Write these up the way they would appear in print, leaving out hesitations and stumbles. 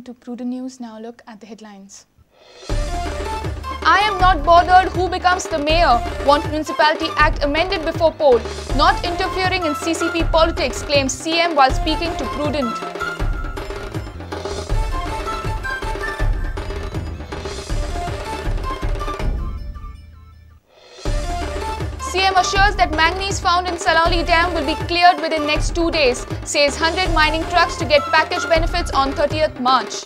to Prudent News. Now look at the headlines. I am not bothered who becomes the mayor. Want Municipality Act amended before poll. Not interfering in CCP politics, claims CM while speaking to Prudent. CM assures that manganese found in Salauli Dam will be cleared within next 2 days. Says 100 mining trucks to get package benefits on 30th March.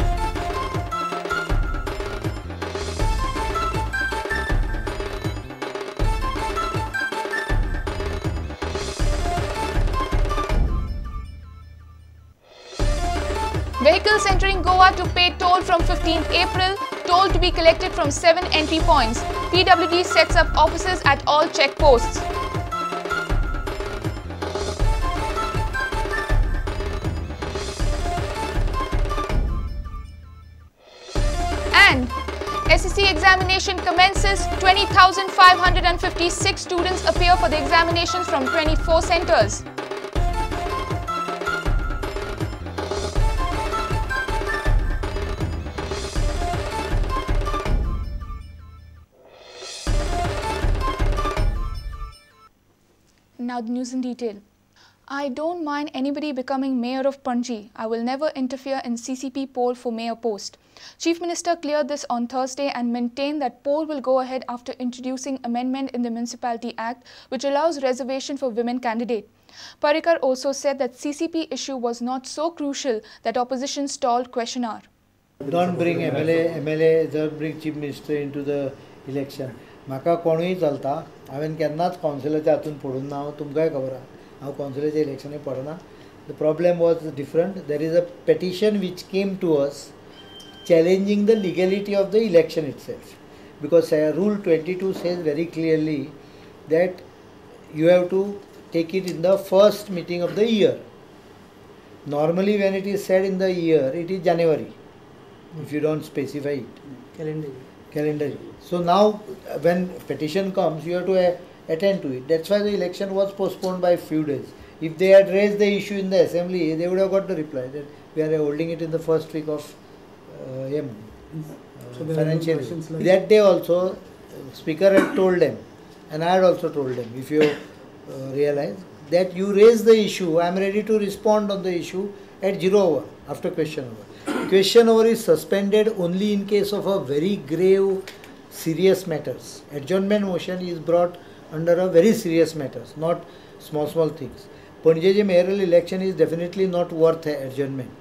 Vehicles entering Goa to pay toll from 15th April. Toll to be collected from 7 entry points. PWD sets up offices at all checkposts. And SSC examination commences. 20,556 students appear for the examinations from 24 centres. Now the news in detail. I don't mind anybody becoming mayor of Panji. I will never interfere in CCP poll for mayor post. Chief Minister cleared this on Thursday and maintained that poll will go ahead after introducing amendment in the Municipality Act which allows reservation for women candidate. Pacheco also said that CCP issue was not so crucial that opposition stalled question hour. Don't bring MLA, don't bring Chief Minister into the election. म्हाका कोणूय चलता हांवें केन्नाच कावन्सिलाच्या हातून पडून ना तुमकांय खबर आहा हांव कावन्सिलाच्या इलेक्शनाक पडना the problem was different there is a petition which came to us challenging the legality of the election itself because rule 22 says very clearly that you have to take it in the first meeting of the year. Normally when it is said in the year it is January if you don't specify it. Calendar. So now when petition comes you have to attend to it. That's why the election was postponed by a few days. If they had raised the issue in the assembly they would have got the reply that we are holding it in the first week of financial year. That day also speaker had told them and I had also told them, if you realize that you raise the issue, I am ready to respond on the issue at 0 hour after question hour. Question hour is suspended only in case of a very grave, serious matters. Adjournment motion is brought under a very serious matters, not small things. Panji's mayoral election is definitely not worth adjournment.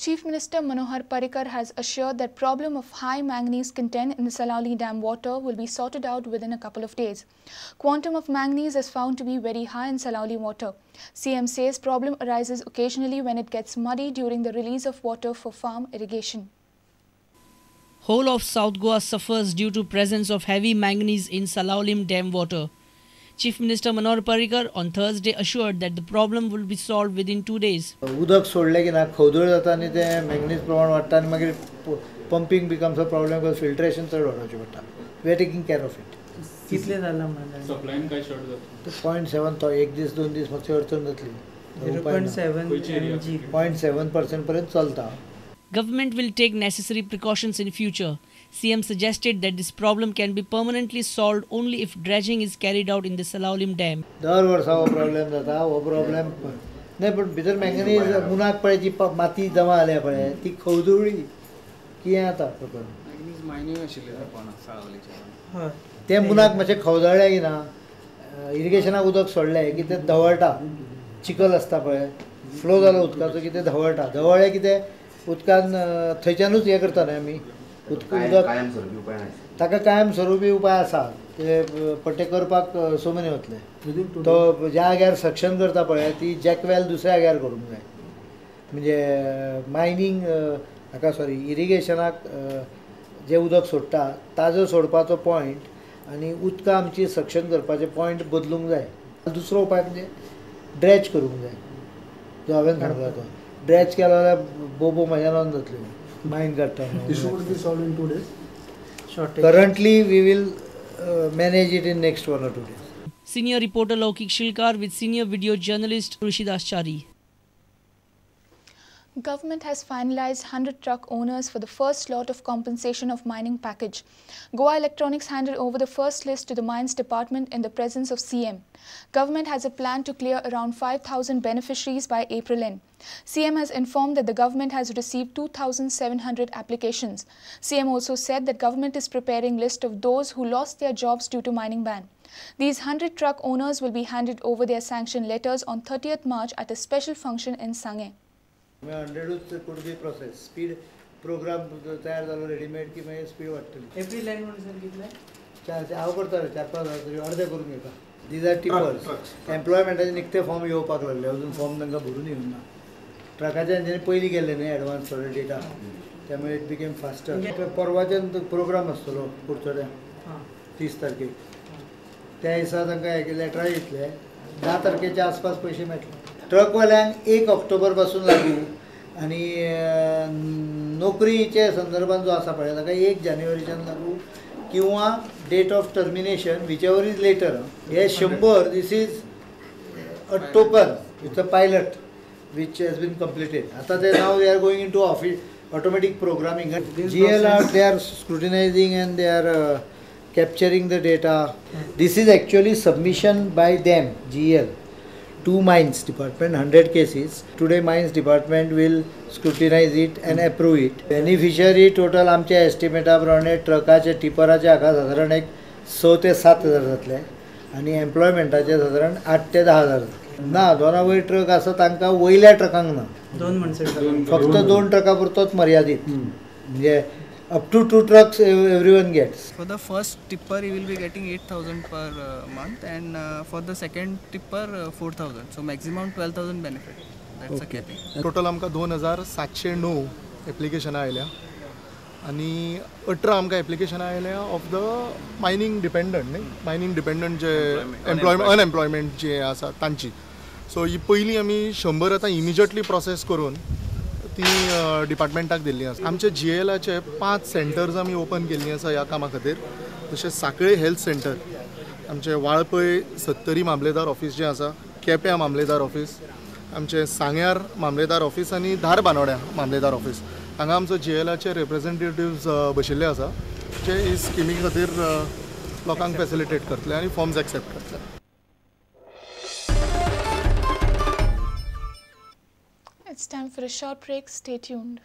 Chief Minister Manohar Parrikar has assured that problem of high manganese content in the Salauli Dam water will be sorted out within a couple of days. Quantum of manganese is found to be very high in Salauli water. CM says problem arises occasionally when it gets muddy during the release of water for farm irrigation. Whole of South Goa suffers due to presence of heavy manganese in Salauli Dam water. Chief Minister Manohar Parrikar on Thursday assured that the problem will be solved within 2 days. उदक सोडले की ना खवदळ जाता आनी ते manganese प्रमाण वाडटा आनी मागीर pumping becomes a problem because filtration चड वाडोवचें पडटा we are taking care of it. कितले जाला म्हणल्यार सप्लायन काय शॉर्ट जाता 0.7 तो एक दीस दोन दीस मातशी अडचण जातली 0.7% पर्यंत चलता. Government will take necessary precautions in future. CM suggested that this problem can be permanently solved only if dredging is carried out in the Salauli Dam. दर वर्सा हो प्रॉब्लेम जाता हो प्रॉब्लेम नाही पण भितर मॅंगनीज मुनाक पळय जी माती जमा जाल्या पळय ती खवदुळी कितें जाता मॅंगनीज मायनिंग आशिल्लें साळावलीच्या ते मुनाक मातशें खवदळ्ळे की ना इरिगेशनाक उदक सोडलें की तें धवळटा चिकल आसता पळय फ्लो जालो उदकाचो की तें धवळटा धवळ्ळे की तें उदकान थंयच्यानूच हें करता न्ही आमी उदक ताका कायम स्वरुपी उपाय आसा ते पट्टे करपाक सोमने वतले तो ज्या जाग्यार सक्शन करता पळय ती जॅकवेल दुसऱ्या जाग्यार करूंक जाय म्हणजे मायनींग हाका सॉरी इरिगेशनाक जे उदक सोडटा ताजो सोडपाचो पॉयंट आनी उदकां आमची सक्शन करपाचे पॉयंट बदलूंक जाय. दुसरो उपाय म्हणजे ड्रेज करूंक जाय जो हांवें सांगला तो ड्रेज केलो जाल्यार बोबो म्हज्यान जातल्यो मायन काडटा. This would be solved in 2 days. Currently we will manage it in next 1 or 2 days. Senior reporter Laukik Shilkar with senior video journalist Rushidas Chari. Government has finalized 100 truck owners for the first lot of compensation of mining package. Goa Electronics handed over the first list to the Mines Department in the presence of CM. Government has a plan to clear around 5,000 beneficiaries by April end. CM has informed that the government has received 2,700 applications. CM also said that government is preparing list of those who lost their jobs due to mining ban. These 100 truck owners will be handed over their sanction letters on 30th March at a special function in Sange. 100 could be process. Speed program तयार झालो readymade की म्हणजे speed वाढतली. Every line म्हणून sir कितले? चार हांव करता 4-5 तरी अर्धे करून घेता. These are tippers. एम्प्लॉयमेंटाचे निकते फॉर्म येवपाक लागले. अजून फॉर्म तांकां भरून येवंक ना. ट्रकाचे जेणे पयलीं गेले न्ही एडवान्स थोडे डेटा. त्यामुळे इट बिकेम फास्टर. परवाच्यान प्रोग्राम आसतलो पुढचो 30 तारखेक. त्या दिसा तांकां हे लेटरां येतले 10 तारखेच्या आसपास पैसे मेळटले. ट्रकवाल्यांक 1 ऑक्टोबर पासून लागू आणि नोकरीचे संदर्भात जो आसा पळय ताका 1 जानेवारीच्यान लागू किंवा date of termination whichever is later. हे 100 this is a token it's a pilot which has been completed. आता ते नाव they are going in to automatic programming. GL they are scrutinising and they are capturing the data. This is actually submission by them, GL, to Mines Department, 100 cases. Today Mines Department will scrutinize it and approve it. Beneficiary total आमच्या estimate प्रमाणे ट्रकाचे टिपराचे हाका साधारण एक 6 ते 7 हजार जातले आणि एम्प्लॉयमेंटाचे साधारण 8 ते 10 हजार. ना दोना वयर ट्रक आसा तांकां वयल्या ट्रकांक ना. 2 माणसांक फक्त 2 ट्रका पुरतोच मर्यादित. म्हणजे up to 2 trucks everyone gets. For the first tipper he will be getting 8,000 per month and for the second tipper 4,000. So maximum 12,000 benefit. That's a capping. Total आमकां 2,709 एप्लिकेशनां आयल्या आनी 18 आमकां एप्लिकेशनां आयल्या ऑफ द मायनिंग डिपेंडंट न्ही mining dependent जे unemployment जे आसा तांची. सो ही पयलीं आमी 100 आतां इमिजिएटली प्रोसेस करून ती डिपार्टमेंटाक दिल्ली आसा. आमचे GLचे 5 सेंटर्स आमी ओपन केल्लीं आसा ह्या कामा खातीर. जशें सांखळे हेल्थ सेंटर, आमचे वाळपय सत्तरी मामलेदार ऑफिस जें आसा, केप्यां मामलेदार ऑफिस, आमचे सांग्यार मामलेदार ऑफिस आनी धारबानोड्या मामलेदार ऑफिस. हांगा आमचो GLचे रिप्रेझेंटेटिव्स बशिल्ले आसा जे ही स्किमी खातीर लोकांक फॅसिलिटेट करतले आनी फॉर्म्स एक्सेप्ट करतले. It's time for a short break. Stay tuned.